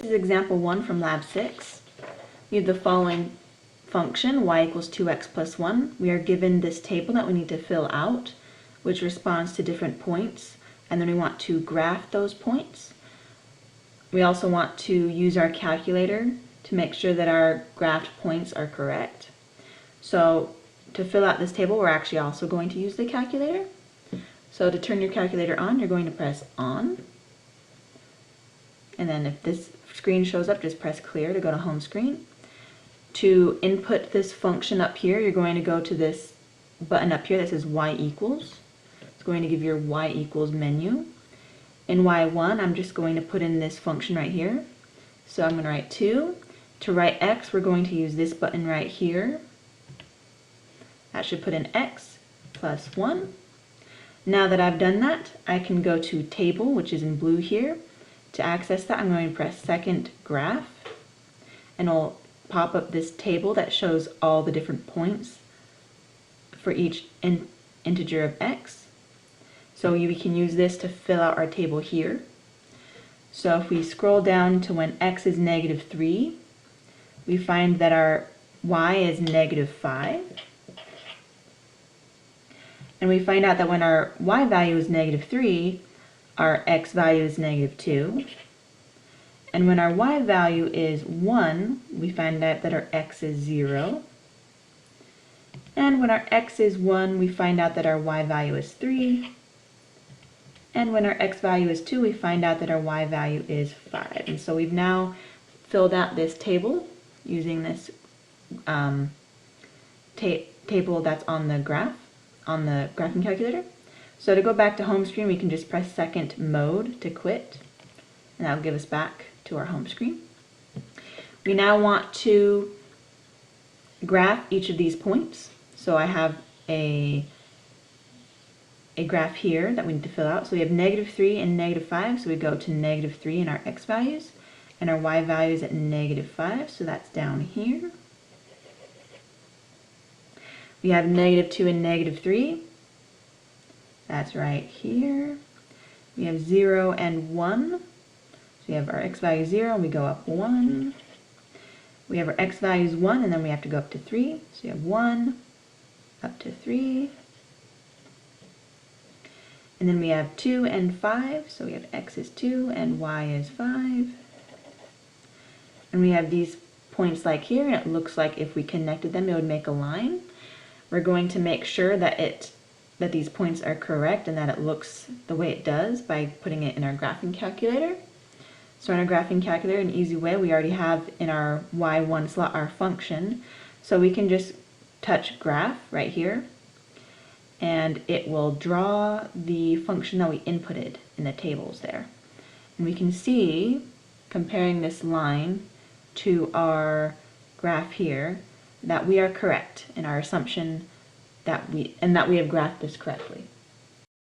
This is example 1 from lab 6. We have the following function, y equals 2x plus 1. We are given this table that we need to fill out, which responds to different points, and then we want to graph those points. We also want to use our calculator to make sure that our graphed points are correct. So to fill out this table, we're actually also going to use the calculator. So to turn your calculator on, you're going to press on. And then if this screen shows up, just press clear to go to home screen. To input this function up here, you're going to go to this button up here that says y equals. It's going to give your y equals menu. In y1, I'm just going to put in this function right here. So I'm going to write 2. To write x, we're going to use this button right here. That should put in x plus 1. Now that I've done that, I can go to table, which is in blue here. To access that, I'm going to press second graph, and it'll pop up this table that shows all the different points for each integer of x. So we can use this to fill out our table here. So if we scroll down to when x is -3, we find that our y is -5. And we find out that when our y value is -3, our x value is -2. And when our y value is 1, we find out that our x is 0. And when our x is 1, we find out that our y value is 3. And when our x value is 2, we find out that our y value is 5. And so we've now filled out this table using this table that's on the graph, on the graphing calculator. So to go back to home screen, we can just press second mode to quit, and that'll give us back to our home screen. We now want to graph each of these points. So I have a graph here that we need to fill out. So we have -3 and -5, so we go to -3 in our x values, and our y value is at -5, so that's down here. We have -2 and -3. That's right here. We have 0 and 1. So we have our x value 0 and we go up 1. We have our x value is 1 and then we have to go up to 3. So we have 1 up to 3. And then we have 2 and 5. So we have x is 2 and y is 5. And we have these points like here, and it looks like if we connected them it would make a line. We're going to make sure that these points are correct and that it looks the way it does by putting it in our graphing calculator. So in our graphing calculator, an easy way, we already have in our y1 slot our function. So we can just touch graph right here, and it will draw the function that we inputted in the tables there. And we can see, comparing this line to our graph here, that we are correct in our assumption that we have graphed this correctly.